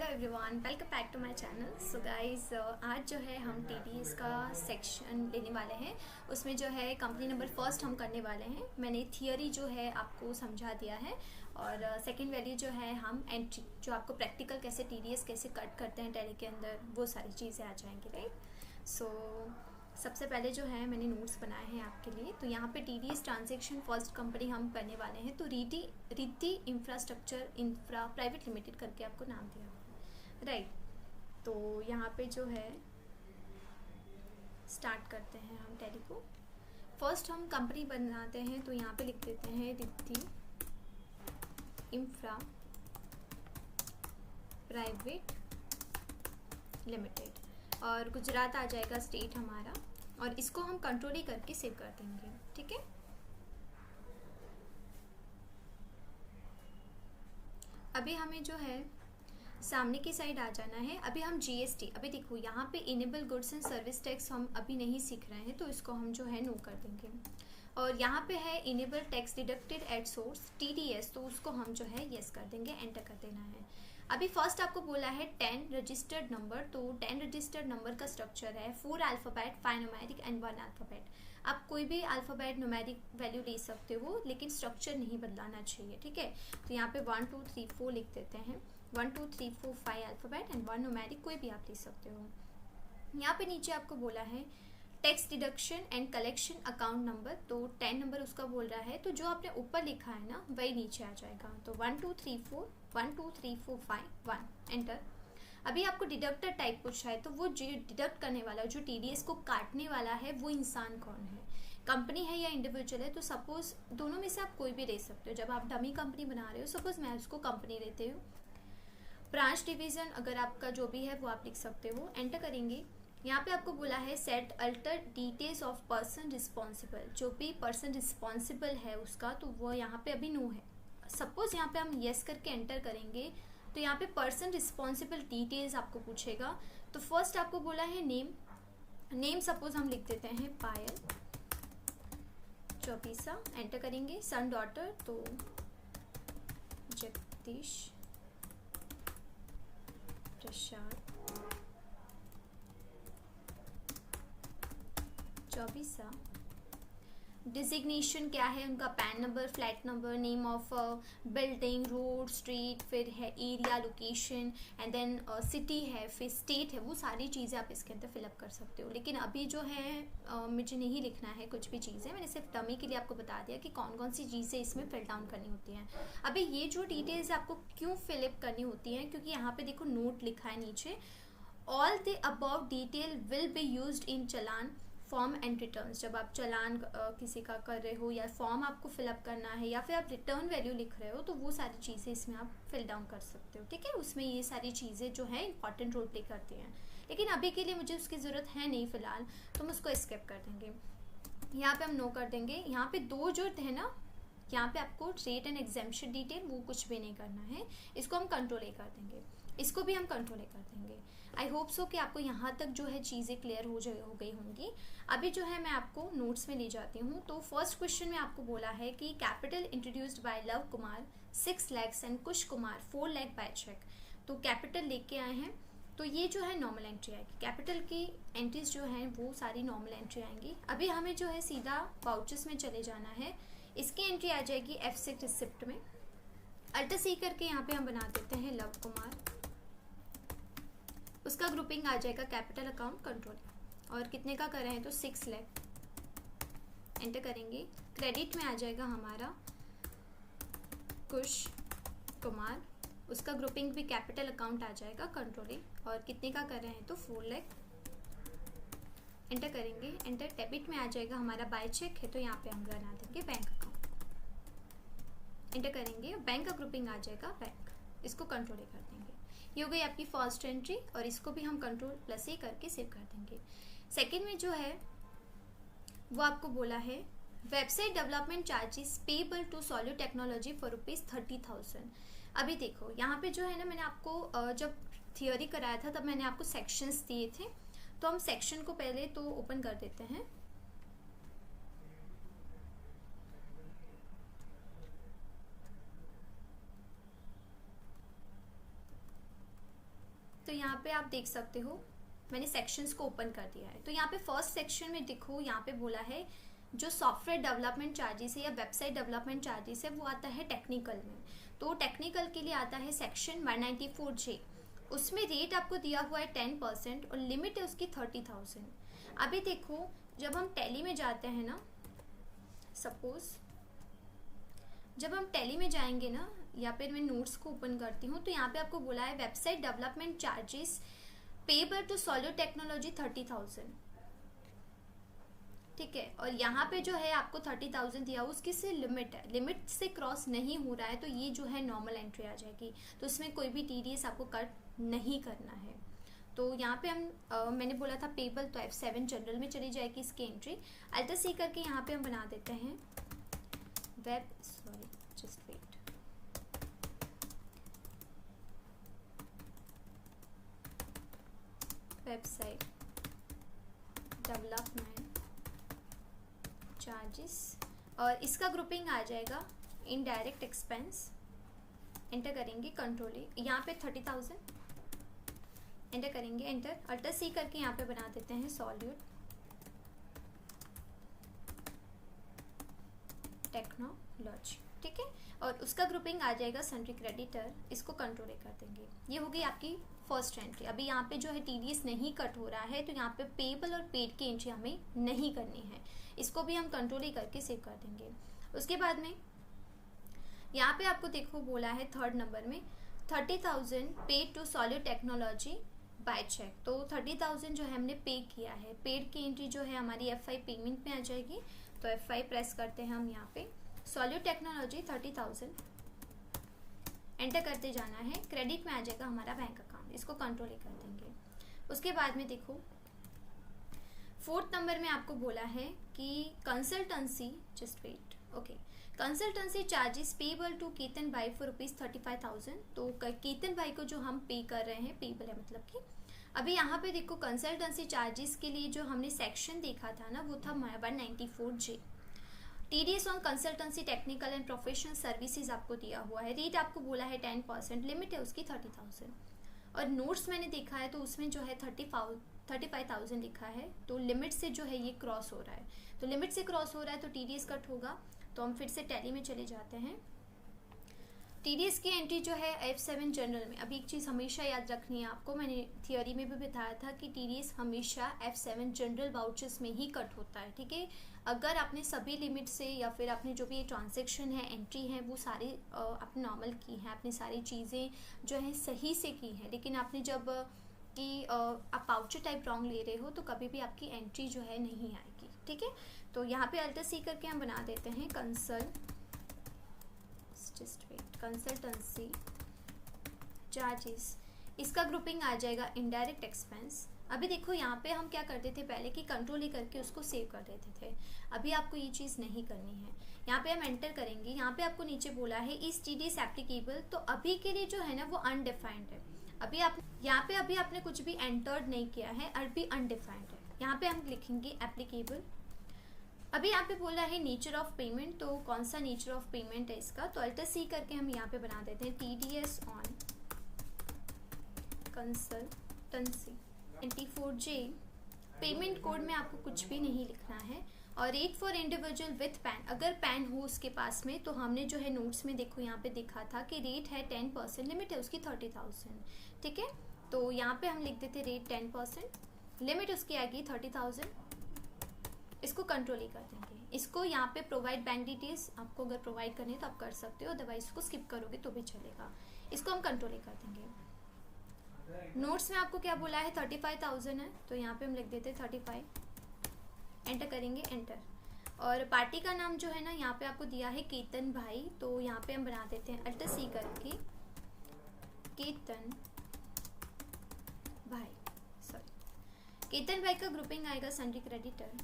Everyone, welcome back to my channel. So guys, आज जो है हम टीडीएस का सेक्शन लेने वाले हैं। उसमें जो है कंपनी नंबर फर्स्ट हम करने वाले हैं। मैंने थियरी जो है आपको समझा दिया है और सेकंड वैल्यू जो है हम एंट्री जो आपको प्रैक्टिकल कैसे टीडीएस कैसे कट करते हैं टैली के अंदर, वो सारी चीज़ें आ जाएंगी, राइट। सो सबसे पहले जो है मैंने नोट्स बनाए हैं आपके लिए। तो यहाँ पे टीडीएस ट्रांजैक्शन फर्स्ट कंपनी हम करने वाले हैं। तो Riddhi infrastructure infra private limited करके आपको नाम दिया हुआ है, राइट। तो यहाँ पे जो है स्टार्ट करते हैं हम टैली को। फर्स्ट हम कंपनी बनाते हैं, तो यहाँ पे लिख देते हैं रिद्धि इंफ्रा प्राइवेट लिमिटेड और गुजरात आ जाएगा स्टेट हमारा, और इसको हम कंट्रोल ही करके सेव कर देंगे, ठीक है। अभी हमें जो है सामने की साइड आ जाना है। अभी हम जीएसटी, अभी देखो यहाँ पे enable goods and service tax हम अभी नहीं सीख रहे हैं, तो इसको हम जो है नो कर देंगे। और यहाँ पे है enable tax deducted at source TDS, तो उसको हम जो है यस कर देंगे, एंटर कर देना है। अभी फर्स्ट आपको बोला है 10 रजिस्टर्ड नंबर। तो 10 रजिस्टर्ड नंबर का स्ट्रक्चर है 4 अल्फ़ाबेट, 5 न्यूमेरिक एंड 1 अल्फ़ाबेट। आप कोई भी अल्फ़ाबेट न्यूमेरिक वैल्यू ले सकते हो, लेकिन स्ट्रक्चर नहीं बदलाना चाहिए, ठीक है। तो यहाँ पे 1 2 3 4 लिख देते हैं। 1 2 3 4 5 अल्फ़ाबेट एंड 1 न्यूमेरिक, कोई भी आप ले सकते हो। यहाँ पे नीचे आपको बोला है tax deduction and collection account number, तो 10 नंबर उसका बोल रहा है, तो जो आपने ऊपर लिखा है ना वही नीचे आ जाएगा। तो 1 2 3 4 1 2 3 4 5 1, एंटर। अभी आपको डिडक्टर टाइप पूछा है, तो वो जो डिडक्ट करने वाला, जो टीडीएस को काटने वाला है, वो इंसान कौन है, कंपनी है या इंडिविजुअल है। तो सपोज दोनों में से आप कोई भी दे सकते हो। जब आप डमी कंपनी बना रहे हो, सपोज मैं उसको कंपनी देते हो। ब्रांच डिवीजन अगर आपका जो भी है वो आप लिख सकते हो, एंटर करेंगे। यहाँ पे आपको बोला है set alter details of person responsible, जो भी पर्सन रिस्पॉन्सिबल है उसका, तो वो यहाँ पे अभी नो है। सपोज यहाँ पे हम यस करके एंटर करेंगे, तो यहाँ पे पर्सन रिस्पॉन्सिबल डिटेल्स आपको पूछेगा। तो फर्स्ट आपको बोला है नेम सपोज हम लिख देते हैं पायल चौबीसा, एंटर करेंगे। सन डॉटर तो जगदीश प्रसाद चौबीसा। डिजिग्नेशन क्या है उनका, PAN number, flat number, name of building, road, street, फिर है area, location, and then city है, फिर स्टेट है। वो सारी चीज़ें आप इसके अंदर फिलअप कर सकते हो। लेकिन अभी जो है मुझे नहीं लिखना है कुछ भी चीज़ें, मैंने सिर्फ डमी के लिए आपको बता दिया कि कौन कौन सी चीज़ें इसमें फिल डाउन करनी होती हैं। अभी ये जो डिटेल्स आपको क्यों फिलअप करनी होती हैं, क्योंकि यहाँ पे देखो नोट लिखा है नीचे, all the above detail will be used in challan form and returns. जब आप चलान किसी का कर रहे हो या फॉर्म आपको फिलअप करना है या फिर आप रिटर्न वैल्यू लिख रहे हो, तो वो सारी चीज़ें इसमें आप फिल डाउन कर सकते हो, ठीक है। उसमें ये सारी चीज़ें जो है इंपॉर्टेंट रोल प्ले करती हैं, लेकिन अभी के लिए मुझे उसकी ज़रूरत है नहीं फ़िलहाल, तो हम उसको स्किप कर देंगे। यहाँ पे हम नो कर देंगे। यहाँ पे दो जो है ना, यहाँ पे आपको रेट एंड एग्जेम्पशन डिटेल वो कुछ भी नहीं करना है, इसको हम कंट्रोल ए कर देंगे, इसको भी हम कंट्रोल ए कर देंगे। आई होप सो कि आपको यहाँ तक जो है चीज़ें क्लियर हो गई होंगी। अभी जो है मैं आपको नोट्स में ले जाती हूँ। तो फर्स्ट क्वेश्चन में आपको बोला है कि capital introduced by Luv Kumar 6 lakhs and Kush Kumar 4 lakh by cheque. तो कैपिटल लेके आए हैं, तो ये जो है नॉर्मल एंट्री आएगी। कैपिटल की एंट्रीज जो हैं वो सारी नॉर्मल एंट्री आएंगी। अभी हमें जो है सीधा वाउचर्स में चले जाना है। इसकी एंट्री आ जाएगी F6 रिसिप्ट में। अल्टर सी करके यहाँ पे हम बना देते हैं लव कुमार, उसका ग्रुपिंग आ जाएगा कैपिटल अकाउंट कंट्रोल, और कितने का कर रहे हैं तो 6 लाख, एंटर करेंगे। क्रेडिट में आ जाएगा हमारा कुश कुमार, उसका ग्रुपिंग भी कैपिटल अकाउंट आ जाएगा कंट्रोल, और कितने का कर रहे हैं तो 4 लाख, एंटर करेंगे। एंटर। डेबिट में आ जाएगा हमारा बाय चेक है, तो यहाँ पे हम बना देंगे बैंक अकाउंट, एंटर करेंगे। बैंक का ग्रुपिंग आ जाएगा बैंक, इसको कंट्रोल कर देंगे। ये हो गई आपकी फर्स्ट एंट्री, और इसको भी हम कंट्रोल प्लस ए करके सेव कर देंगे। सेकंड में जो है वो आपको बोला है website development charges payable to सॉल्यू टेक्नोलॉजी फॉर ₹30,000। अभी देखो यहाँ पे जो है ना, मैंने आपको जब थियोरी कराया था तब मैंने आपको सेक्शंस दिए थे, तो हम सेक्शन को पहले तो ओपन कर देते हैं। तो यहाँ पे आप देख सकते हो मैंने सेक्शंस को ओपन कर दिया है। तो यहाँ पे फर्स्ट सेक्शन में देखो, यहाँ पे बोला है जो सॉफ्टवेयर डेवलपमेंट चार्जेस है या वेबसाइट डेवलपमेंट चार्जेस है वो आता है टेक्निकल में। तो टेक्निकल के लिए आता है सेक्शन 194J। उसमें रेट आपको दिया हुआ है 10% और लिमिट है उसकी 30,000। अभी देखो जब हम टैली में जाते हैं ना, सपोज जब हम टैली में जाएंगे ना, या फिर मैं नोट्स को ओपन करती हूँ तो यहाँ पे आपको बोला है website development charges payable to solid technology 30,000, ठीक है। और यहाँ पे जो है आपको 30,000 दिया हुआ, उसकी से लिमिट है, लिमिट से क्रॉस नहीं हो रहा है तो ये जो है नॉर्मल एंट्री आ जाएगी। तो इसमें कोई भी TDS आपको कट नहीं करना है। तो यहाँ पे हम मैंने बोला था पेबल, तो F7 जनरल में चली जाएगी इसकी एंट्री। अल्टर C करके यहाँ पे हम बना देते हैं वेबसाइट डेवलपमेंट चार्जेस, और इसका ग्रुपिंग आ जाएगा इनडायरेक्ट एक्सपेंस। एंटर करेंगे, कंट्रोल यहाँ पे 30,000 एंटर करेंगे, एंटर। अल्टर C करके यहाँ पे बना देते हैं सॉलिड टेक्नोलॉजी, ठीक है। और उसका ग्रुपिंग आ जाएगा सन्ड्री क्रेडिटर, इसको कंट्रोल कर देंगे। ये होगी आपकी फर्स्ट एंट्री। अभी यहाँ पे जो है TDS नहीं कट हो रहा है तो यहाँ पे पेबल और पेड की एंट्री हमें नहीं करनी है, इसको भी हम कंट्रोल ही करके सेव कर देंगे। उसके बाद में यहाँ पे आपको देखो बोला है थर्ड नंबर में 30,000 paid to solid technology by cheque. तो 30,000 जो है हमने पे किया है, पेड की एंट्री जो है हमारी F5 पेमेंट में आ जाएगी। तो F5 प्रेस करते हैं हम यहाँ पे, सॉलिड टेक्नोलॉजी 30,000 एंटर करते जाना है, क्रेडिट में आ जाएगा हमारा बैंक अकाउंट, इसको कंट्रोल ही कर देंगे। उसके बाद में देखो फोर्थ नंबर में आपको बोला है कि consultancy just wait, okay, consultancy charges payable to Ketan bhai for ₹35,000। तो केतन भाई को जो हम पे कर रहे हैं, पेबल है मतलब कि। अभी यहाँ पे देखो कंसल्टेंसी चार्जेस के लिए जो हमने सेक्शन देखा था ना, वो था 194J। TDS on consultancy technical and professional services आपको दिया हुआ है, रेट आपको बोला है 10%, लिमिट है उसकी 30,000। और नोट्स मैंने देखा है तो उसमें जो है 35,000 लिखा है, तो लिमिट से जो है ये क्रॉस हो रहा है। तो लिमिट से क्रॉस हो रहा है तो TDS कट होगा। तो हम फिर से टैली में चले जाते हैं। TDS की एंट्री जो है F7 जनरल में। अभी एक चीज़ हमेशा याद रखनी है आपको, मैंने थियोरी में भी बताया था कि TDS हमेशा F7 जनरल वाउचर्स में ही कट होता है, ठीक है। अगर आपने सभी लिमिट से या फिर आपने जो भी ट्रांजैक्शन है, एंट्री है, वो सारी आपने नॉर्मल की हैं, आपने सारी चीज़ें जो है सही से की हैं, लेकिन आपने जब कि आप वाउचर टाइप रॉन्ग ले रहे हो तो कभी भी आपकी एंट्री जो है नहीं आएगी, ठीक है। तो यहाँ पे अल्टर C करके हम बना देते हैं कंसल्टेंसी चार्जेस, इसका ग्रुपिंग आ जाएगा इनडायरेक्ट एक्सपेंस। अभी देखो यहाँ पे हम क्या करते थे पहले कि कंट्रोल ही करके उसको सेव कर देते थे, अभी आपको ये चीज़ नहीं करनी है। यहाँ पे हम एंटर करेंगे, यहाँ पे आपको नीचे बोला है इस TDS एप्लीकेबल, तो अभी के लिए जो है ना वो अनडिफाइंड है। अभी आप यहाँ पे अभी आपने कुछ भी एंटर्ड नहीं किया है, अभी अनडिफाइंड है। यहाँ पे हम लिखेंगे एप्लीकेबल। अभी यहाँ पे बोला है नेचर ऑफ पेमेंट, तो कौन सा नेचर ऑफ पेमेंट है इसका, तो अल्टर C करके हम यहाँ पे बना देते हैं TDS on consultancy 94J। Payment code में आपको कुछ भी नहीं लिखना है। और rate for individual with pan, अगर पैन हो उसके पास में, तो हमने जो है नोट्स में देखो यहाँ पे दिखा था कि रेट है 10%, लिमिट है उसकी 30,000, ठीक है। तो यहाँ पे हम लिख देते रेट 10%, लिमिट उसकी आएगी 30,000, इसको कंट्रोल ही कर देंगे। इसको यहाँ पे प्रोवाइड बैंक डिटेल्स, आपको अगर प्रोवाइड करनी है तो आप कर सकते हो, अदरवाइज इसको स्किप करोगे तो भी चलेगा, इसको हम कंट्रोल ही कर देंगे। नोट्स में आपको क्या बोला है 35,000 है, तो यहाँ पे हम लिख देते 35, एंटर करेंगे, एंटर। और पार्टी का नाम जो है ना यहाँ पे आपको दिया है केतन भाई, तो यहाँ पे हम बना देते हैं अल्टर C करके केतन भाई, सॉरी केतन भाई का ग्रुपिंग आएगा सन्ड्री क्रेडिटर,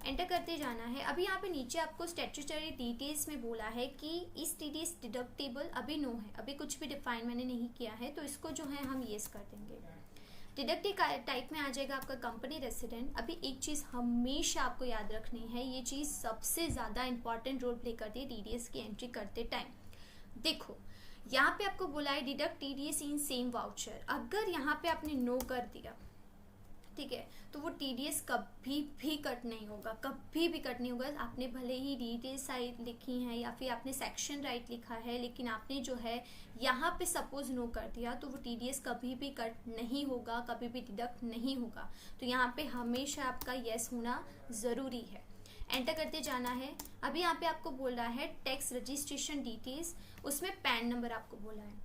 एंटर करते जाना है। अभी यहाँ पे नीचे आपको स्टैट्यूटरी डिटेल्स में बोला है कि इस TDS डिडक्टेबल अभी नो है, अभी कुछ भी डिफाइन मैंने नहीं किया है, तो इसको जो है हम येस कर देंगे। डिडक्टिव टाइप में आ जाएगा आपका कंपनी रेसिडेंट। अभी एक चीज़ हमेशा आपको याद रखनी है, ये चीज़ सबसे ज़्यादा इंपॉर्टेंट रोल प्ले करती है TDS की एंट्री करते टाइम। देखो यहाँ पे आपको बोला है deduct TDS in same voucher. अगर यहाँ पे आपने नो कर दिया, ठीक है, तो वो टीडीएस कभी भी कट नहीं होगा, कभी भी कट नहीं होगा। आपने भले ही डिटेल्स साइड लिखी है या फिर आपने सेक्शन राइट लिखा है, लेकिन आपने जो है यहाँ पे सपोज नो कर दिया तो वो टीडीएस कभी भी कट नहीं होगा, कभी भी डिडक्ट नहीं होगा। तो यहाँ पे हमेशा आपका यस होना ज़रूरी है। एंटर करते जाना है। अभी यहाँ पे आपको बोल रहा है टैक्स रजिस्ट्रेशन डिटेल्स, उसमें पैन नंबर आपको बोला है।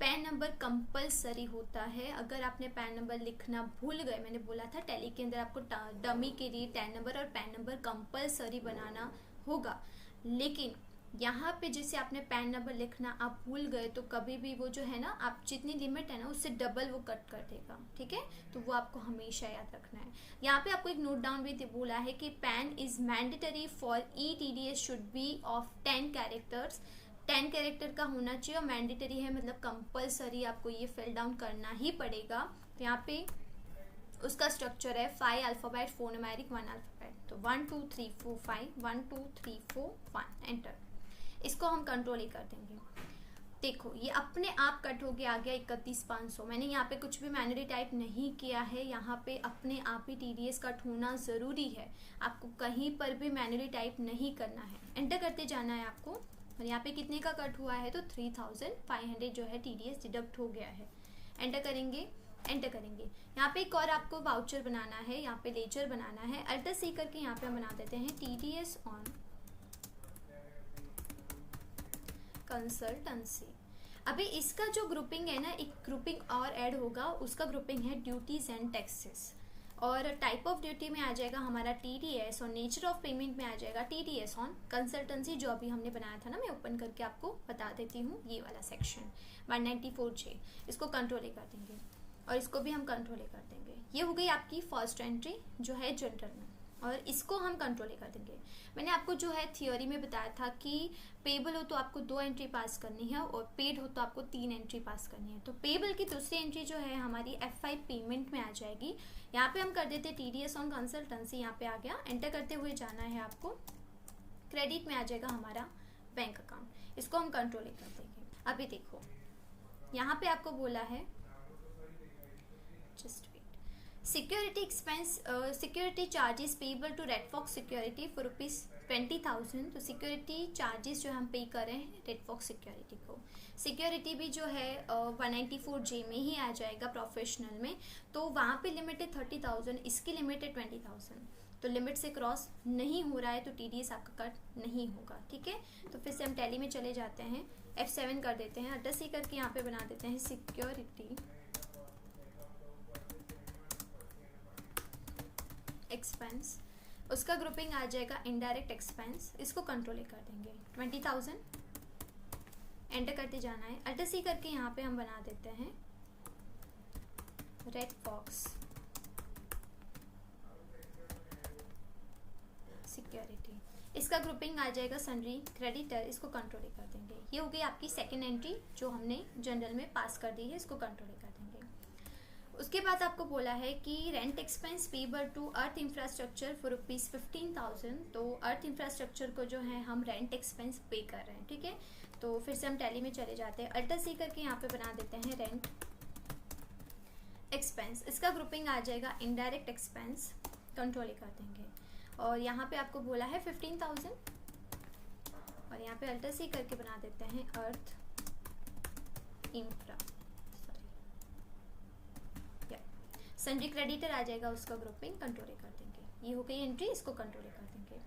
पैन नंबर कंपलसरी होता है। अगर आपने पैन नंबर लिखना भूल गए, मैंने बोला था टैली के अंदर आपको डमी के लिए टैन नंबर और पैन नंबर कंपलसरी बनाना होगा, लेकिन यहाँ पे जैसे आपने पैन नंबर लिखना आप भूल गए तो कभी भी वो जो है ना, आप जितनी लिमिट है ना उससे डबल वो कट कर देगा, ठीक है। तो वो आपको हमेशा याद रखना है। यहाँ पे आपको एक नोट डाउन भी बोला है कि pan is mandatory for ETDS should be of 10 characters. 10 character का होना चाहिए और मैंडेटरी है मतलब कंपलसरी, आपको ये फिल डाउन करना ही पड़ेगा। तो यहाँ पे उसका स्ट्रक्चर है 5 अल्फ़ाबेट 4 न्यूमेरिक 1 अल्फ़ाबेट। तो 1 2 3 4 5 1 2 3 4 1 एंटर। इसको हम कंट्रोल ही कर देंगे। देखो ये अपने आप कट हो गया, आ गया 31,500। मैंने यहाँ पे कुछ भी मैनुअली टाइप नहीं किया है, यहाँ पे अपने आप ही TDS कट होना ज़रूरी है। आपको कहीं पर भी मैनुअली टाइप नहीं करना है, एंटर करते जाना है आपको। और यहाँ पे कितने का कट हुआ है तो 3,500 जो है TDS डिडक्ट हो गया है। एंटर करेंगे, एंटर करेंगे। यहाँ पे एक और आपको वाउचर बनाना है, यहाँ पे लेजर बनाना है। अल्टर सी करके यहाँ पे हम बना देते हैं TDS ऑन कंसल्टेंसी। अभी इसका जो ग्रुपिंग है ना, एक ग्रुपिंग और ऐड होगा, उसका ग्रुपिंग है ड्यूटीज एंड टैक्सेस। और टाइप ऑफ ड्यूटी में आ जाएगा हमारा TDS और नेचर ऑफ पेमेंट में आ जाएगा TDS ऑन कंसल्टेंसी, जो अभी हमने बनाया था ना। मैं ओपन करके आपको बता देती हूँ, ये वाला सेक्शन 194J। इसको कंट्रोल कर देंगे और इसको भी हम कंट्रोल कर देंगे। ये हो गई आपकी फर्स्ट एंट्री जो है जनरल में, और इसको हम कंट्रोल कर देंगे। मैंने आपको जो है थियोरी में बताया था कि पेबल हो तो आपको 2 एंट्री पास करनी है और पेड हो तो आपको 3 एंट्री पास करनी है। तो पेबल की दूसरी एंट्री जो है हमारी F5 पेमेंट में आ जाएगी। यहाँ पे हम कर देते TDS ऑन कंसल्टेंसी, यहाँ पे आ गया। एंटर करते हुए जाना है आपको, क्रेडिट में आ जाएगा हमारा बैंक अकाउंट। इसको हम कंट्रोल कर देंगे। अभी देखो यहाँ पे आपको बोला है just security expense, security charges payable to red fox security for ₹20,000। तो सिक्योरिटी चार्जेस जो हम पे कर रहे हैं रेड फॉक्स सिक्योरिटी को। सिक्योरिटी भी जो है 194J में ही आ जाएगा प्रोफेशनल में। तो वहाँ पे लिमिट है 30,000, इसकी लिमिट है 20,000। तो लिमिट से क्रॉस नहीं हो रहा है तो TDS आपका कट नहीं होगा, ठीक है। तो फिर से हम टैली में चले जाते हैं, F7 कर देते हैं, अल्टर सी करके यहाँ पे बना देते हैं सिक्योरिटी एक्सपेंस। उसका ग्रुपिंग आ जाएगा इनडायरेक्ट एक्सपेंस, इसको कंट्रोल कर देंगे 20,000। एंटर करते जाना है, अल्टर सी करके यहाँ पे हम बना देते हैं रेड फॉक्स सिक्योरिटी। इसका ग्रुपिंग आ जाएगा सन्ड्री क्रेडिटर, इसको कंट्रोल कर देंगे। ये हो गई आपकी सेकेंड एंट्री जो हमने जनरल में पास कर दी है, इसको कंट्रोल कर देंगे। उसके बाद आपको बोला है कि rent expense payable to earth infrastructure for ₹15,000। तो अर्थ इंफ्रास्ट्रक्चर को जो है हम रेंट एक्सपेंस पे कर रहे हैं, ठीक है। तो फिर से हम टैली में चले जाते हैं, अल्टर सी करके यहाँ पे बना देते हैं रेंट एक्सपेंस। इसका ग्रुपिंग आ जाएगा इनडायरेक्ट एक्सपेंस, कंट्रोल कर देंगे। और यहाँ पे आपको बोला है 15,000 और यहाँ पे अल्टर सी करके बना देते हैं अर्थ इंफ्रा, सन्ड्री क्रेडिटर आ जाएगा, उसका ग्रुपिंग कंट्रोल कर देंगे। ये हो गई एंट्री, इसको कंट्रोल कर देंगे।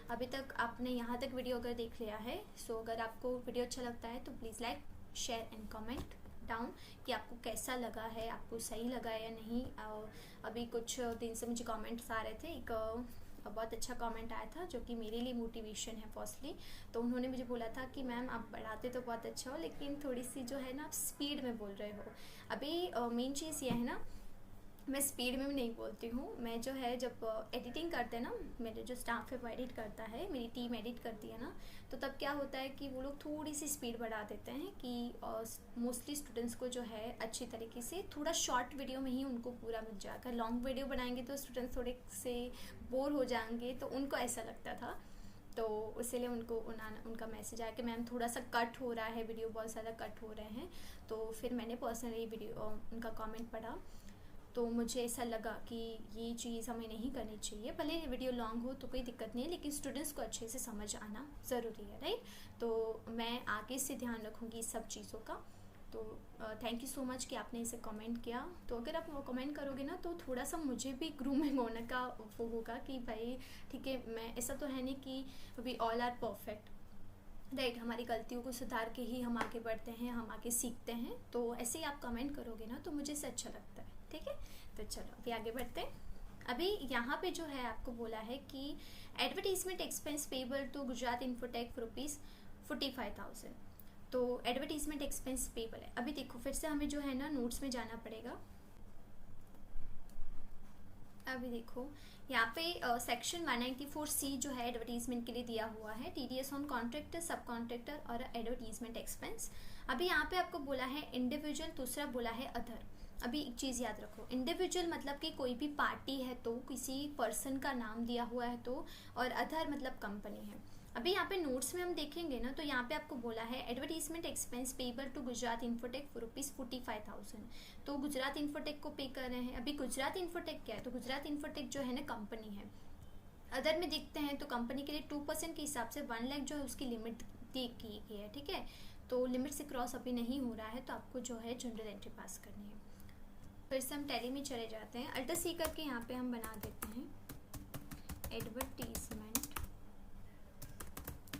अभी तक आपने यहाँ तक वीडियो अगर देख लिया है, सो अगर आपको वीडियो अच्छा लगता है तो please like share and comment down कि आपको कैसा लगा है, आपको सही लगा है या नहीं। अभी कुछ दिन से मुझे कमेंट्स आ रहे थे, एक बहुत अच्छा कमेंट आया था जो कि मेरे लिए मोटिवेशन है फर्स्टली। तो उन्होंने मुझे बोला था कि मैम आप पढ़ाते तो बहुत अच्छा हो, लेकिन थोड़ी सी जो है ना आप स्पीड में बोल रहे हो। अभी मेन चीज़ ये है ना, मैं स्पीड में भी नहीं बोलती हूँ। मैं जो है जब एडिटिंग करते हैं ना, मेरे जो स्टाफ है वो एडिट करता है, मेरी टीम एडिट करती है ना, तो तब क्या होता है कि वो लोग थोड़ी सी स्पीड बढ़ा देते हैं कि मोस्टली स्टूडेंट्स को जो है अच्छी तरीके से थोड़ा शॉर्ट वीडियो में ही उनको पूरा मिल जाएगा। लॉन्ग वीडियो बनाएंगे तो स्टूडेंट्स थोड़े से बोर हो जाएंगे, तो उनको ऐसा लगता था। तो इसीलिए उनका मैसेज आया कि मैम थोड़ा सा कट हो रहा है, वीडियो बहुत ज़्यादा कट हो रहे हैं। तो फिर मैंने पर्सनली उनका कमेंट पढ़ा, तो मुझे ऐसा लगा कि ये चीज़ हमें नहीं करनी चाहिए। भले वीडियो लॉन्ग हो तो कोई दिक्कत नहीं है, लेकिन स्टूडेंट्स को अच्छे से समझ आना ज़रूरी है, राइट। तो मैं आगे से ध्यान रखूँगी इस सब चीज़ों का। तो थैंक यू सो मच कि आपने इसे कमेंट किया। तो अगर आप कमेंट करोगे ना तो थोड़ा सा मुझे भी ग्रूमिंग होने का वो होगा कि भाई ठीक है, मैं ऐसा तो है नहीं कि we all are perfect, right. हमारी गलतियों को सुधार के ही हम आगे बढ़ते हैं, हम आगे सीखते हैं। तो ऐसे ही आप कमेंट करोगे ना तो मुझे इससे अच्छा लगता है, ठीक है। तो चलो अभी आगे बढ़ते हैं। अभी यहाँ पे जो है आपको बोला है कि advertisement expense payable to Gujarat infotech ₹45,000। तो एडवर्टीजमेंट एक्सपेंस पेबल है। अभी देखो फिर से हमें जो है ना नोट्स में जाना पड़ेगा। अभी देखो यहाँ पे सेक्शन 194C जो है एडवर्टीजमेंट के लिए दिया हुआ है, TDS ऑन कॉन्ट्रैक्टर, सब कॉन्ट्रैक्टर और एडवर्टीजमेंट एक्सपेंस। अभी यहाँ पे आपको बोला है इंडिविजुअल, दूसरा बोला है अदर। अभी एक चीज़ याद रखो, इंडिविजुअल मतलब कि कोई भी पार्टी है तो किसी पर्सन का नाम दिया हुआ है तो, और अदर मतलब कंपनी है। अभी यहाँ पे नोट्स में हम देखेंगे ना तो यहाँ पे आपको बोला है advertisement expense payable to Gujarat infotech ₹45,000। तो गुजरात इन्फोटेक को पे कर रहे हैं। अभी गुजरात इन्फोटेक क्या है, तो गुजरात इन्फोटेक जो है ना कंपनी है। अदर में देखते हैं तो कंपनी के लिए 2% के हिसाब से 1 लाख जो है उसकी लिमिट दी की गई है, ठीक है। तो लिमिट से क्रॉस अभी नहीं हो रहा है, तो आपको जो है जनरल एंट्री पास करनी है। फिर से हम टैली में चले जाते हैं, अल्टर सी करके यहाँ पे हम बना देते हैं एडवर्टीजमेंट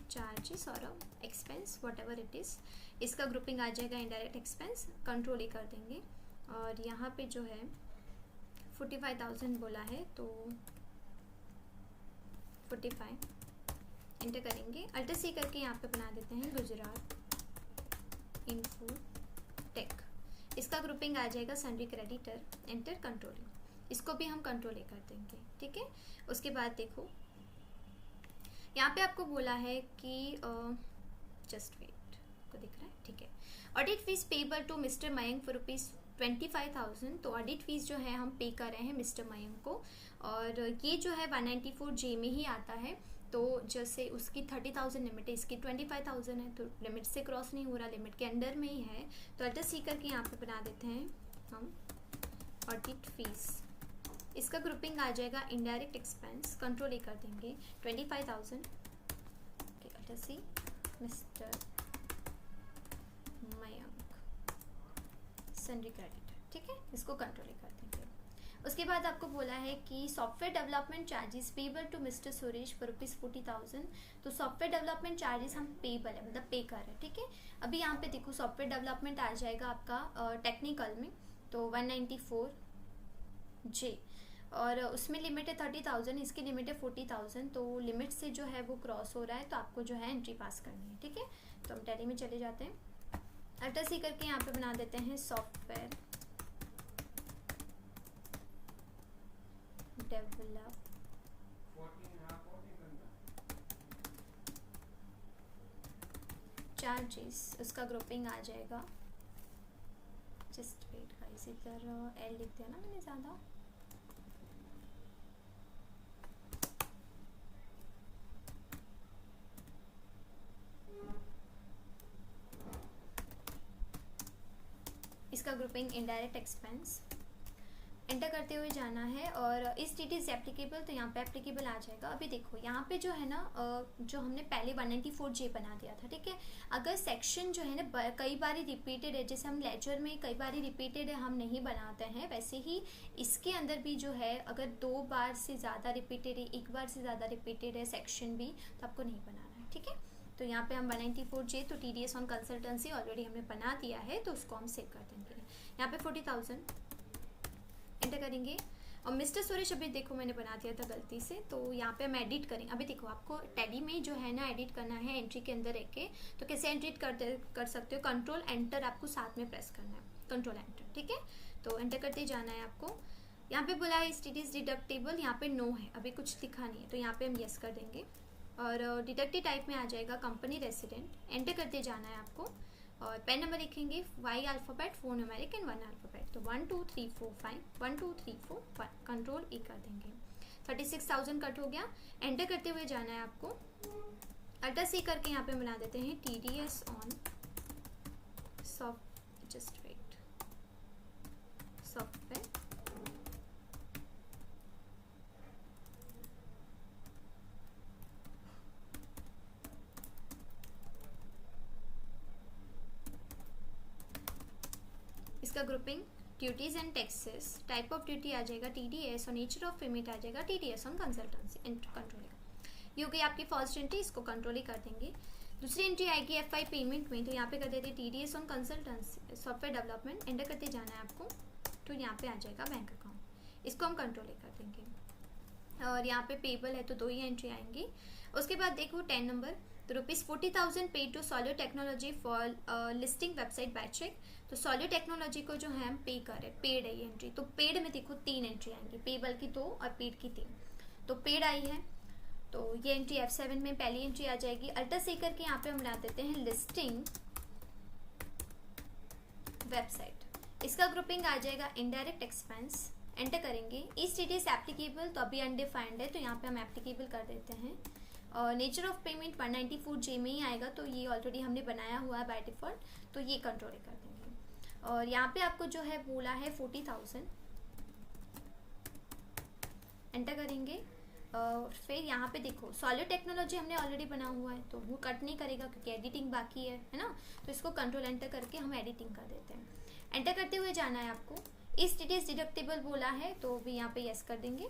चार्जेस और expense what ever it is. इसका ग्रुपिंग आ जाएगा इनडायरेक्ट एक्सपेंस, कंट्रोल ही कर देंगे। और यहाँ पे जो है 45,000 बोला है तो 45 एंटर करेंगे। अल्टर सी करके यहाँ पे बना देते हैं गुजरात इन्फोटेक। इसका ग्रुपिंग आ जाएगा सन्ड्री क्रेडिटर, एंटर कंट्रोलिंग। इसको भी हम कंट्रोल ही कर देंगे, ठीक है। उसके बाद देखो यहाँ पे आपको बोला है कि जस्ट वेट, को दिख रहा है, ठीक है। Audit fees payable to mister Mayank for ₹25,000। तो ऑडिट फीस जो है हम पे कर रहे हैं मिस्टर मयंक को, और ये जो है 194J में ही आता है। तो जैसे उसकी 30,000 लिमिट है, इसकी 25,000 है, तो लिमिट से क्रॉस नहीं हो रहा, लिमिट के अंडर में ही है। तो अल्टर सी करके यहाँ पे बना देते हैं हम ऑडिट फीस। इसका ग्रुपिंग आ जाएगा इनडायरेक्ट एक्सपेंस, कंट्रोल ही कर देंगे 25,000। अल्टर सी मिस्टर मयंक सन्ड्री क्रेडिटर, ठीक है। इसको कंट्रोल ही कर देंगे। उसके बाद आपको बोला है कि software development charges payable to mister Suresh for ₹40,000। तो सॉफ्टवेयर डेवलपमेंट चार्जेस हम पेबल है, मतलब पे कर रहे हैं, ठीक है। अभी यहाँ पे देखो सॉफ्टवेयर डेवलपमेंट आ जाएगा आपका टेक्निकल में, तो 194J, और उसमें लिमिट है 30,000, इसकी लिमिट है 40,000। तो लिमिट से जो है वो क्रॉस हो रहा है, तो आपको जो है एंट्री पास करनी है, ठीक है। तो हम टैली में चले जाते हैं, अल्टर सी करके यहाँ पे बना देते हैं सॉफ्टवेयर डेवलप चार्जेस। उसका ग्रुपिंग आ जाएगा, जस्ट वेट गाइस, इधर एल लिख दिया ना मैंने ज़्यादा। इसका ग्रुपिंग इनडायरेक्ट एक्सपेंस, एंटर करते हुए जाना है। और इस टी इज एप्लीकेबल, तो यहाँ पे एप्लीकेबल आ जाएगा। अभी देखो यहाँ पे जो है ना जो हमने पहले 194J बना दिया था, ठीक है। अगर सेक्शन जो है ना कई बार रिपीटेड है, जैसे हम लेजर में कई बार रिपीटेड है हम नहीं बनाते हैं, वैसे ही इसके अंदर भी जो है अगर 2 बार से ज़्यादा रिपीटेड है, 1 बार से ज़्यादा रिपीटेड है सेक्शन भी, तो आपको नहीं बनाना है, ठीक है। तो यहाँ पे हम 194J, तो TDS ऑन कंसल्टेंसी ऑलरेडी हमने बना दिया है, तो उसको हम सेव कर देंगे। यहाँ पे 40,000 एंटर करेंगे। और मिस्टर सुरेश अभी देखो मैंने बना दिया था गलती से, तो यहाँ पे हम एडिट करेंगे। अभी देखो आपको टैली में जो है ना एडिट करना है एंट्री के अंदर रह के, तो कैसे एडिट कर सकते हो, कंट्रोल एंटर आपको साथ में प्रेस करना है, कंट्रोल एंटर, ठीक है। तो एंटर करते जाना है आपको। यहाँ पे बोला है स्टेटस डिडक्टेबल, यहाँ पे नो है, अभी कुछ लिखा नहीं है, तो यहाँ पे हम येस कर देंगे। और डिडक्टिव टाइप में आ जाएगा कंपनी रेसिडेंट, एंटर करते जाना है आपको। और पेन नंबर लिखेंगे 5 अल्फ़ाबेट 4 न्यूमेरिक एंड 1 अल्फ़ाबेट, तो 1 2 3 4 5 1 2 3 4 1, कंट्रोल ई कर देंगे। 36,000 कट हो गया। एंटर करते हुए जाना है आपको, अल्टर सी करके यहाँ पे बना देते हैं TDS ऑन सॉफ्टवेयर। इसका grouping duties and taxes, type of duty आ जाएगा TDS और नेचर ऑफ पेमेंट आ जाएगा TDS on consultancy and controlling. ये हो गई आपकी फर्स्ट एंट्री, इसको कंट्रोल ही कर देंगे। दूसरी एंट्री आएगी FI पेमेंट में, तो यहाँ पे कर देते हैं TDS on consultancy software development. Enter करते जाना है आपको, तो यहाँ पे आ जाएगा बैंक अकाउंट, इसको हम कंट्रोल ही कर देंगे। और यहाँ पे पेबल है तो 2 ही एंट्री आएंगी। उसके बाद देखो 10 नंबर, तो ₹40,000 paid to solid technology for listing website by cheque. तो सॉलिड टेक्नोलॉजी को जो है हम पे कर रहे हैं, पेड है ये एंट्री। तो पेड में देखो 3 एंट्री आएंगी, पेबल की 2 और पेड की 3। तो पेड आई है, तो ये एंट्री F7 में पहली एंट्री आ जाएगी। अल्टर सी करके यहाँ पे हम बना देते हैं लिस्टिंग वेबसाइट। इसका ग्रुपिंग आ जाएगा इनडायरेक्ट एक्सपेंस। एंटर करेंगे, इस TDS एप्लीकेबल, तो अभी अनडिफाइंड है तो यहाँ पे हम एप्लीकेबल कर देते हैं। और नेचर ऑफ पेमेंट 194J में ही आएगा, तो ये ऑलरेडी हमने बनाया हुआ है बाय डिफॉल्ट, तो ये कंट्रोल कर देंगे। और यहाँ पे आपको जो है बोला है 40,000, एंटर करेंगे। फिर यहाँ पे देखो सॉलिड टेक्नोलॉजी हमने ऑलरेडी बना हुआ है, तो वो कट नहीं करेगा क्योंकि एडिटिंग बाकी है ना। तो इसको कंट्रोल एंटर करके हम एडिटिंग कर देते हैं। एंटर करते हुए जाना है आपको, इस TDS डिडक्टेबल बोला है तो भी यहाँ पे यस कर देंगे।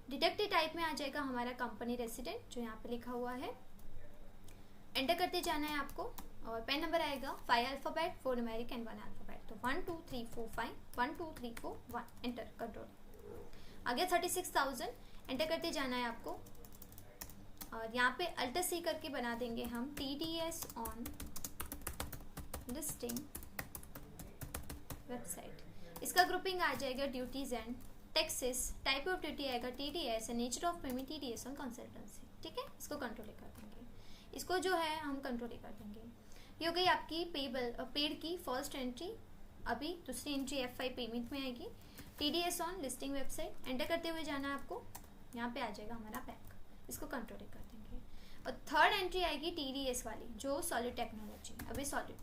डिडक्टेड टाइप में आ जाएगा हमारा कंपनी रेसिडेंट, जो यहाँ पे लिखा हुआ है। एंटर करते जाना है आपको, और पेन नंबर आएगा 5 अल्फाबेट 4 न्यूमेरिक एंड 1 अल्फाबेट। तो 1 2 3 4 5 1 2 3 4 1 एंटर कंट्रोल। आ गया 36,000। एंटर करते जाना है आपको, और यहाँ पे अल्टर सी करके बना देंगे हम TDS ऑन लिस्टिंग वेबसाइट। इसका ग्रुपिंग आ जाएगा duties and taxes, type of duty आएगा TDS, nature of payment TDS on consultancy. ठीक है, इसको कंट्रोल कर देंगे, इसको जो है हम कंट्रोल कर देंगे। ये हो गई आपकी पेड की फर्स्ट एंट्री। अभी दूसरी एंट्री FI पेमेंट में आएगी, TDS on listing website. Enter करते हुए जाना आपको, यहाँ पे आ जाएगा हमारा बैंक, इसको कंट्रोल कर देंगे। और थर्ड एंट्री आएगी TDS वाली, जो सॉलिड टेक्नोलॉजी। अभी सॉलिड,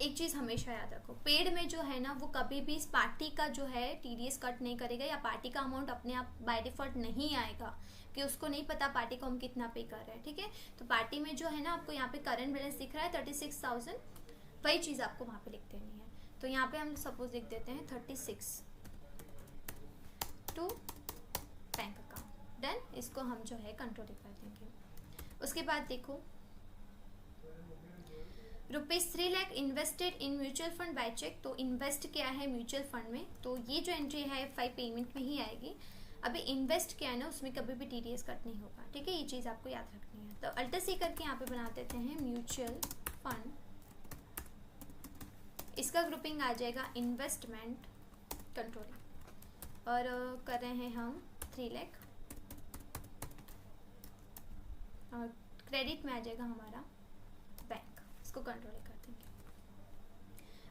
एक चीज़ हमेशा याद रखो, पेड में जो है ना वो कभी भी इस पार्टी का जो है TDS कट नहीं करेगा, या पार्टी का अमाउंट अपने आप बाय डिफॉल्ट नहीं आएगा, कि उसको नहीं पता पार्टी को हम कितना पे कर रहे हैं। ठीक है, तो पार्टी में जो है ना आपको यहाँ पे करंट बैलेंस दिख रहा है 36,000, वही चीज़ आपको वहाँ पे लिख देनी है। तो यहाँ पे हम सपोज लिख देते हैं 36 टू बैंक अकाउंट, डन। इसको हम जो है कंट्रोल कर देंगे। उसके बाद देखो ₹3 lakh invested in mutual fund by cheque. तो इन्वेस्ट क्या है म्यूचुअल फंड में, तो ये जो एंट्री है FI पेमेंट में ही आएगी। अभी इन्वेस्ट क्या है ना, उसमें कभी भी TDS कट नहीं होगा। ठीक है, ये चीज़ आपको याद रखनी है। तो अल्टर सी करके यहाँ पे बना देते हैं म्यूचुअल फंड। इसका ग्रुपिंग आ जाएगा इन्वेस्टमेंट कंट्रोलिंग, और कर रहे हैं हम 3 लाख। और क्रेडिट में आ जाएगा हमारा बैंक, इसको कंट्रोल कर देंगे।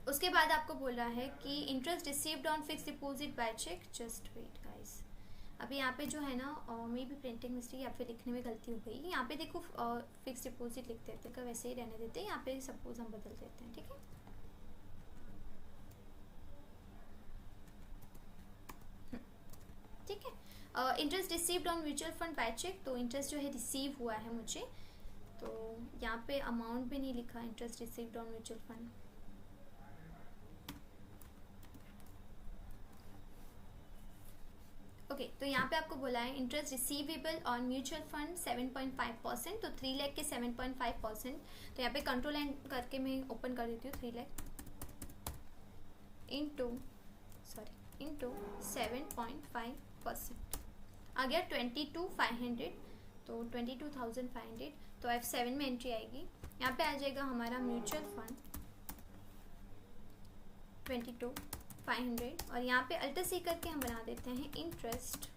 उसके बाद आपको बोल रहा है कि interest received on fix deposit by cheque. Just wait guys, अभी यहाँ पे जो है ना मे भी प्रिंटिंग मिस्टेक या फिर लिखने में गलती हो गई। यहाँ पे देखो फिक्स डिपॉजिट लिख देते हैं, वैसे ही रहने देते हैं, यहाँ पे सपोज हम बदल देते हैं। ठीक है, ठीक है। Interest received on mutual fund by cheque, तो इंटरेस्ट जो है रिसीव हुआ है मुझे, तो यहाँ पे अमाउंट भी नहीं लिखा, interest received on mutual fund. Okay, तो यहाँ पे आपको बोला है interest receivable on mutual fund 7.5%, तो 3 लाख के 7.5%। तो यहाँ पे कंट्रोल एंड करके मैं ओपन कर देती हूँ 3 लाख इंटू 7.5% आ गया 22,500, तो 22,500। तो F7 में एंट्री आएगी, यहाँ पे आ जाएगा हमारा म्यूचुअल फंड 22,500, और यहाँ पे अल्टर सी करके हम बना देते हैं इंटरेस्ट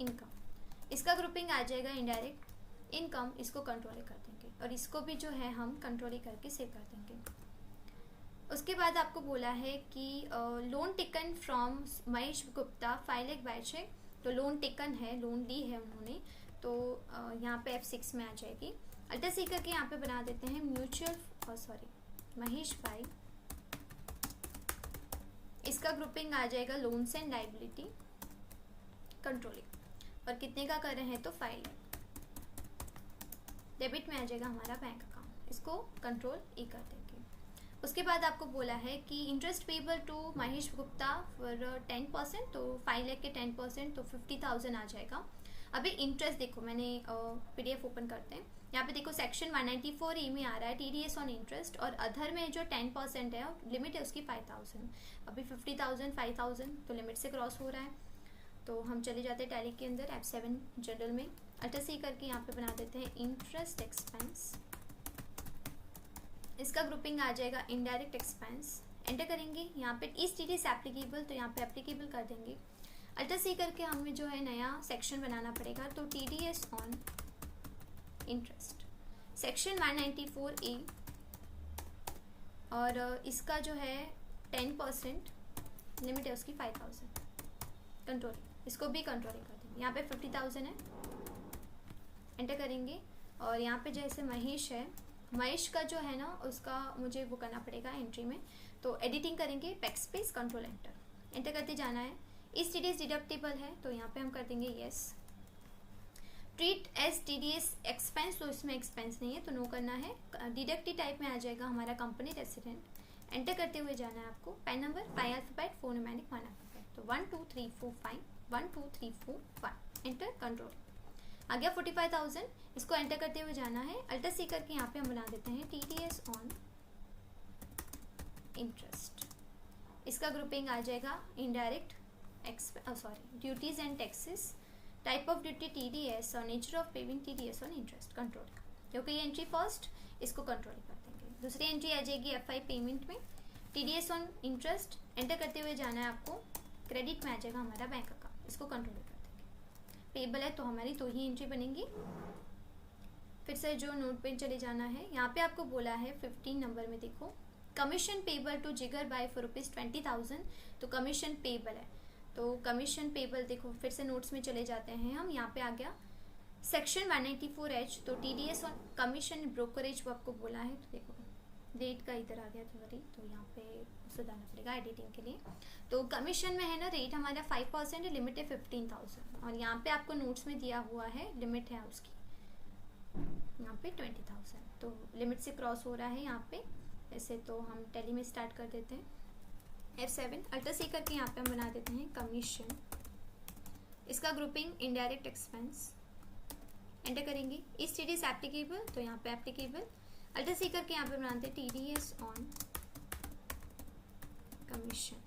इनकम। इसका ग्रुपिंग आ जाएगा इनडायरेक्ट इनकम, इसको कंट्रोल कर देंगे, और इसको भी जो है हम कंट्रोल करके सेव कर देंगे। उसके बाद आपको बोला है कि loan taken from Mahesh Gupta 5 lakh by cheque. तो लोन टेकन है, लोन ली है उन्होंने, तो यहाँ पे F6 में आ जाएगी। अल्टर सी करके यहाँ पे बना देते हैं महेश भाई, इसका ग्रुपिंग आ जाएगा लोन्स एंड लाइबिलिटी कंट्रोलिंग, और कितने का कर रहे हैं तो 5 लाख। डेबिट में आ जाएगा हमारा बैंक अकाउंट, इसको कंट्रोल ई कर देंगे। उसके बाद आपको बोला है कि interest payable to Mahesh Gupta for 10%, तो 5 लाख के 10% तो 50,000 आ जाएगा। अभी इंटरेस्ट देखो, मैंने PDF ओपन करते हैं, यहाँ पे देखो सेक्शन 194E में आ रहा है TDS ऑन इंटरेस्ट, और अदर में जो 10% है लिमिट है उसकी 5,000। अभी 50,000 5,000 तो लिमिट से क्रॉस हो रहा है, तो हम चले जाते हैं टैली के अंदर F7 जनरल में, अल्टर सी करके यहाँ पे बना देते हैं इंटरेस्ट एक्सपेंस, इसका ग्रुपिंग आ जाएगा इनडायरेक्ट एक्सपेंस। एंटर करेंगे, यहाँ पे इस TDS एप्लीकेबल, तो यहाँ पे एप्लीकेबल कर देंगे। अल्टर सी करके हमें जो है नया सेक्शन बनाना पड़ेगा, तो TDS on interest section 194A, और इसका जो है 10% लिमिट है उसकी 5,000 कंट्रोल, इसको भी कंट्रोल कर देंगे। यहाँ पे 50,000 है, एंटर करेंगे, और यहाँ पे जैसे महेश है, महेश का जो है ना उसका मुझे वो करना पड़ेगा एंट्री में, तो एडिटिंग करेंगे, बैकस्पेस कंट्रोल एंटर करते जाना है। इस TDS डिडक्टेबल है, तो यहाँ पे हम कर देंगे yes. Treat as TDS expense, तो इसमें एक्सपेंस नहीं है तो नो करना है। डिडक्टिव टाइप में आ जाएगा हमारा कंपनी रेसिडेंट। एंटर करते हुए जाना है आपको, pan number 5 alphabet 4 numeric 1 alphabet, तो 1 2 3 4 5 1 2 3 4 5 एंटर कंट्रोल आ गया 45,000। इसको एंटर करते हुए जाना है, अल्टर सी करके यहाँ पे हम बना देते हैं TDS ऑन इंटरेस्ट, इसका ग्रुपिंग आ जाएगा indirect duties and taxes, type of duty TDS और nature of payment TDS on interest control, क्योंकि ये एंट्री फर्स्ट, इसको कंट्रोल कर देंगे। दूसरी एंट्री आ जाएगी F5 पेमेंट में, TDS ऑन इंटरेस्ट, एंटर करते हुए जाना है आपको, क्रेडिट में आ जाएगा हमारा बैंक अकाउंट, इसको कंट्रोल कर देंगे। पेबल है तो हमारी 2 ही एंट्री बनेंगी। फिर से जो नोट पे चले जाना है, यहाँ पे आपको बोला है 15 नंबर में देखो, कमीशन पेबल टू जिगर बाय फॉर ₹20,000, तो कमीशन पेबल है, तो कमीशन पेबल देखो, फिर से नोट्स में चले जाते हैं हम, यहाँ पे आ गया सेक्शन 194H, तो TDS ऑन कमीशन ब्रोकरेज वो आपको बोला है, तो देखो रेट का इधर आ गया सॉरी, तो यहाँ पे सुधारना पड़ेगा एडिटिंग के लिए। तो कमीशन में है ना रेट हमारा 5% है, लिमिट है 15,000, और यहाँ पे आपको नोट्स में दिया हुआ है लिमिट है उसकी यहाँ पे 20,000, तो लिमिट से क्रॉस हो रहा है यहाँ पे। ऐसे तो हम टैली में स्टार्ट कर देते हैं, F7 अल्टर सी करके यहाँ पे हम बना देते हैं कमीशन, इसका ग्रुपिंग इनडायरेक्ट एक्सपेंस, एंटर करेंगे। इस TDS एप्लीकेबल, तो यहाँ पे एप्लीकेबल, अल्टर सी करके यहाँ पे बनाते हैं TDS on commission,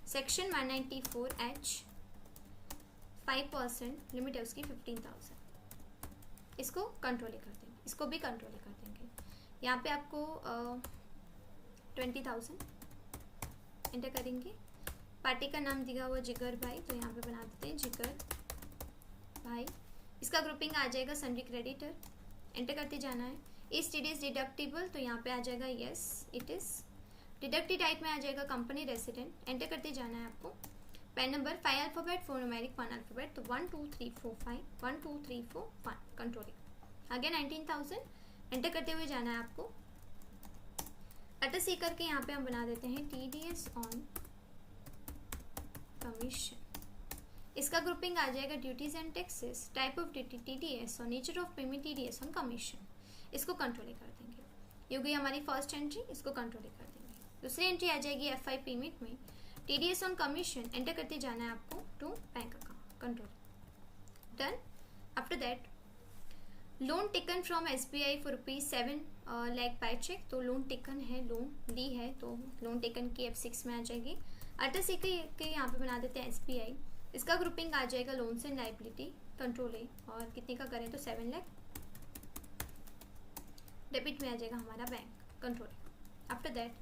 section 194H, 5% limit है उसकी 15,000, इसको कंट्रोल कर देंगे, इसको भी कंट्रोल कर देंगे। यहाँ पे आपको 20,000 एंटर करेंगे। पार्टी का नाम दिया हुआ जिगर भाई, तो यहाँ पे बना देते हैं जिगर भाई, इसका ग्रुपिंग आ जाएगा सन्ड्री क्रेडिटर, एंटर करते जाना है। इस TDS डिडक्टिबल, तो यहाँ पे आ जाएगा yes it is. Deductive type में आ जाएगा कंपनी रेसिडेंट, एंटर करते जाना है आपको। Pan number 5 alphabet 4 numeric 1 alphabet, तो 1 2 3 4 5 1 2 3 4 1 कंट्रोलिंग आ गया 19,000, एंटर करते हुए जाना है आपको। अल्टर सी करके यहाँ पे हम बना देते हैं TDS ऑन कमीशन, इसका ग्रुपिंग आ जाएगा duties and taxes, type of duty TDS और nature of payment TDS on commission, इसको कंट्रोल कर देंगे। ये हो गई हमारी फर्स्ट एंट्री, इसको कंट्रोल कर देंगे। दूसरी एंट्री आ जाएगी F5 पेमेंट में, TDS ऑन कमीशन, एंटर करते जाना है आपको to bank account control, done. After that loan taken from SBI for ₹7 lakh by cheque, तो लोन टेकन है, लोन ली है, तो लोन टेकन की F6 में आ जाएगी। अल्टर सी के यहाँ पे बना देते हैं SBI, इसका ग्रुपिंग आ जाएगा लोन्स एंड लाइबिलिटी कंट्रोल है, और कितने का करें तो 7 लाख, डेबिट में आ जाएगा हमारा बैंक कंट्रोल। आफ्टर दैट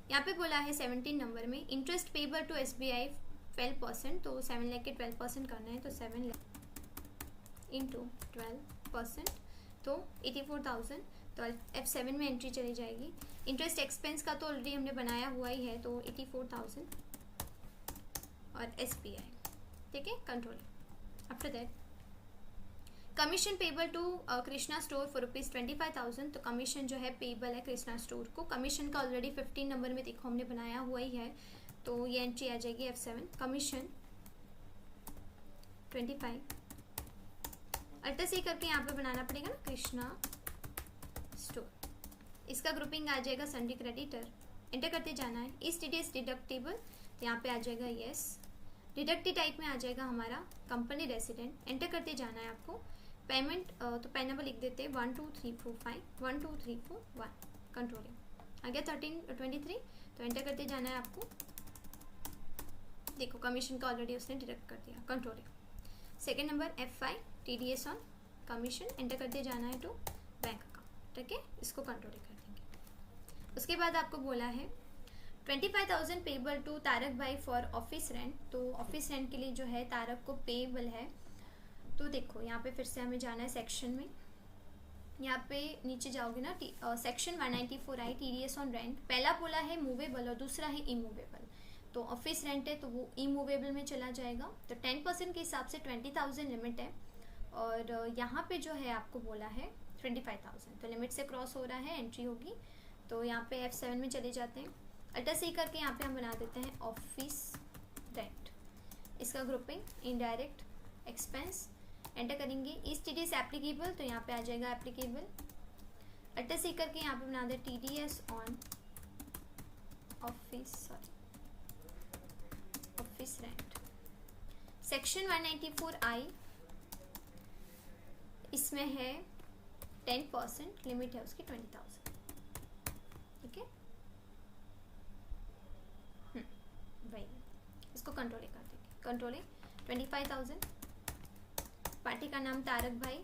यहाँ पे बोला है 17 नंबर में इंटरेस्ट पेबल टू SBI 12%, तो 7 लाख के 12% करना है, तो 7 लाख इंटू 12%, तो 84,000, तो F7 में एंट्री चली जाएगी। इंटरेस्ट एक्सपेंस का तो ऑलरेडी हमने बनाया हुआ ही है, तो 84,000 और SBI, ठीक है control. After that commission payable to Krishna store for ₹25,000। तो कमीशन जो है पेबल है कृष्णा स्टोर को। कमीशन का ऑलरेडी 15 नंबर में देखो हमने बनाया हुआ ही है, तो ये एंट्री आ जाएगी F7। कमीशन 25 अल्टर सी करके यहाँ पे बनाना पड़ेगा ना कृष्णा स्टोर। इसका ग्रुपिंग आ जाएगा सन्ड्री क्रेडिटर। एंटर करते जाना है। इस TDS डिडक्टेबल, तो यहाँ पे आ जाएगा यस। डिडक्टी टाइप में आ जाएगा हमारा कंपनी रेसिडेंट। एंटर करते जाना है आपको। पेमेंट तो पेन नंबर लिख देते हैं 1 2 3 4 5 1 2 3 4 1। कंट्रोलिंग आ गया 1323। तो एंटर करते जाना है आपको। देखो कमीशन का ऑलरेडी उसने डिडक्ट कर दिया। Controlling second number F5 TDS on commission. Enter करते जाना है टू बैंक अकाउंट। ठीक है, इसको कंट्रोलिंग कर देंगे। उसके बाद आपको बोला है 25,000 पेबल टू तारक भाई फॉर ऑफिस रेंट। तो ऑफिस रेंट के लिए जो है तारक को पेबल है। तो देखो यहाँ पे फिर से हमें जाना है सेक्शन में। यहाँ पे नीचे जाओगे ना, section 194I TDS on rent. पहला बोला है मूवेबल और दूसरा है इमूवेबल। तो ऑफिस रेंट है तो वो इमूवेबल में चला जाएगा। तो 10% के हिसाब से 20,000 लिमिट है, और यहाँ पे जो है आपको बोला है 25,000। तो लिमिट से क्रॉस हो रहा है, एंट्री होगी। तो यहाँ पे F7 में चले जाते हैं। अल्टर सी करके यहाँ पे हम बना देते हैं ऑफिस रेंट। इसका ग्रुपिंग इनडायरेक्ट एक्सपेंस। एंटर करेंगे। इस TDS एप्लीकेबल, तो यहाँ पे आ जाएगा एप्लीकेबल। अल्टर सी करके यहाँ पे बना दे TDS on office rent. Section 194I इसमें है 10%, लिमिट है उसकी 20,000। ठीक है, वही इसको कंट्रोलिंग कर देंगे। कंट्रोलिंग 25,000। पार्टी का नाम तारक भाई,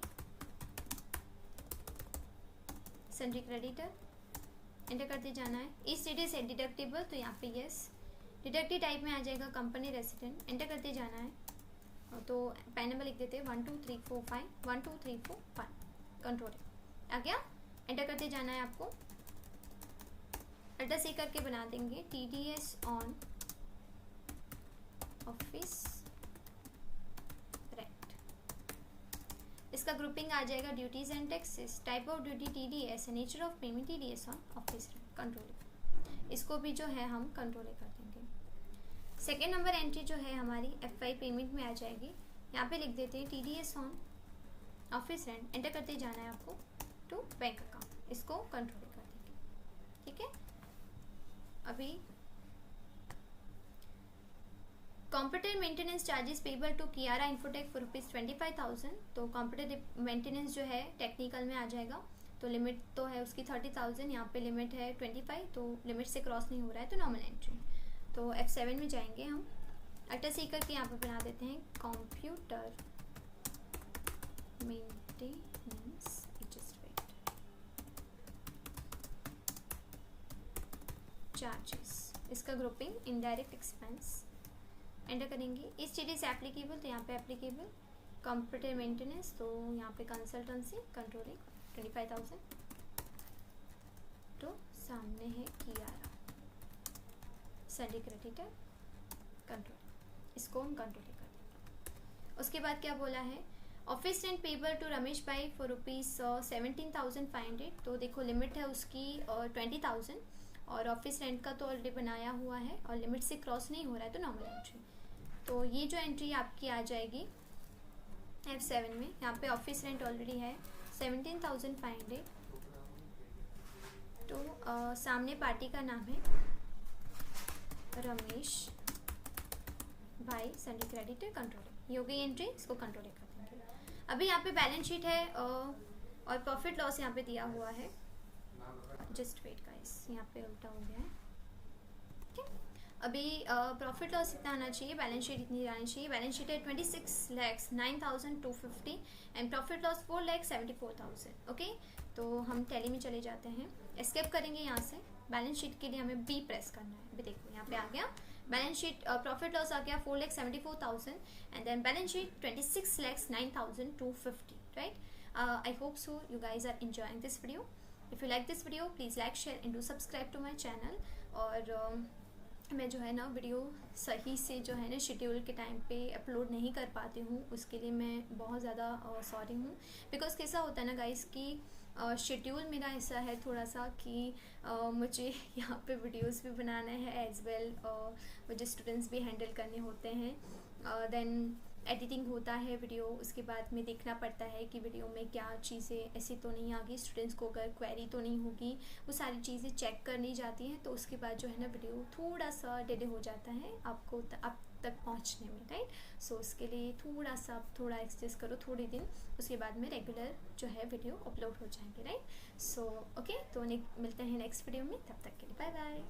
सन्ड्री क्रेडिटर। एंटर करते जाना है। इस TDS है डिडक्टेबल, तो यहाँ पे यस। डिडक्टिव टाइप में आ जाएगा कंपनी रेसिडेंट। एंटर करते जाना है। तो पैन नंबर लिख देते हैं 1 2 3 4 5 1 2 3 4 5। कंट्रोल आ गया। एंटर करते जाना है आपको। अल्टर सी करके बना देंगे TDS ऑन ऑफिस रेंट। इसका ग्रुपिंग आ जाएगा duties and taxes. Type of duty TDS, nature of payment TDS on office rent. Control, इसको भी जो है हम कंट्रोल कर देंगे। सेकेंड नंबर एंट्री जो है हमारी F5 पेमेंट में आ जाएगी। यहाँ पे लिख देते हैं TDS on office rent. Enter करते जाना है आपको टू बैंक अकाउंट। इसको कंट्रोल कर देंगे। ठीक है, अभी computer maintenance charges payable to Kiara infotech for ₹25,000। तो कंप्यूटर मेंटेनेंस जो है टेक्निकल में आ जाएगा। तो लिमिट तो है उसकी 30,000, यहाँ पे लिमिट है 25। तो लिमिट से क्रॉस नहीं हो रहा है, तो नॉर्मल एंट्री। तो F7 में जाएंगे हम। अल्टर सी करके यहाँ पे बना देते हैं कंप्यूटर मेंटेनेंस चार्जेस। इसका ग्रुपिंग इनडायरेक्ट एक्सपेंस। एंटर करेंगे। इस TDS एप्लीकेबल, तो यहाँ पे एप्लीकेबल कंप्यूटर मेंटेनेंस, तो यहाँ पे कंसल्टेंसी कंट्रोलिंग 25,000। तो सामने है कियारा सन्ड्री क्रेडिटर। कंट्रोल, इसको हम कंट्रोल कर देंगे। उसके बाद क्या बोला है office rent payable to Ramesh bhai for ₹17,500। तो देखो लिमिट है उसकी 20,000, और ऑफिस रेंट का तो ऑलरेडी बनाया हुआ है और लिमिट से क्रॉस नहीं हो रहा है, तो नॉर्मल एंट्री। तो ये जो एंट्री आपकी आ जाएगी F7 में। यहाँ पे ऑफिस रेंट ऑलरेडी है 17,500। तो सामने पार्टी का नाम है रमेश भाई, सन्ड्री क्रेडिटर। कंट्रोल, ये हो गई एंट्री। इसको कंट्रोल कर देंगे। अभी यहाँ पे बैलेंस शीट है और प्रॉफिट लॉस यहाँ पे दिया हुआ है। जस्ट वेट गाइस, यहाँ पे उल्टा हो गया है। ठीक है, अभी प्रॉफिट लॉस इतना आना चाहिए, बैलेंस शीट इतनी आनी चाहिए। बैलेंस शीट है 26,09,250 एंड प्रॉफिट लॉस 4,74,000। ओके, तो हम टैली में चले जाते हैं। एस्केप करेंगे यहाँ से। बैलेंस शीट के लिए हमें B प्रेस करना है। अभी देखो यहाँ पे आ गया बैलेंस शीट। प्रॉफिट लॉस आ गया 4,74,000 and then balance sheet 26,09,250। Right, I hope so you guys are enjoying this video. If you like this video, please like, share and do subscribe to my channel. और मैं जो है ना video सही से जो है ना शेड्यूल के टाइम पे अपलोड नहीं कर पाती हूँ, उसके लिए मैं बहुत ज़्यादा सॉरी हूँ। बिकॉज़ कैसा होता है ना गाइस कि शेड्यूल मेरा ऐसा है थोड़ा सा कि मुझे यहाँ पे वीडियोस भी बनाना है एज वेल, मुझे स्टूडेंट्स भी हैंडल करने होते हैं, देन एडिटिंग होता है वीडियो, उसके बाद में देखना पड़ता है कि वीडियो में क्या चीज़ें ऐसी तो नहीं आ गई, स्टूडेंट्स को अगर क्वेरी तो नहीं होगी, वो सारी चीज़ें चेक करनी जाती हैं। तो उसके बाद जो है ना वीडियो थोड़ा सा डिले हो जाता है आपको आप तक पहुंचने में, राइट। सो उसके लिए थोड़ा सा आप थोड़ा एक्सरसाइज करो थोड़े दिन, उसके बाद में रेगुलर जो है वीडियो अपलोड हो जाएंगे, राइट। सो ओके, तो मिलते हैं नेक्स्ट वीडियो में, तब तक के लिए बाय बाय।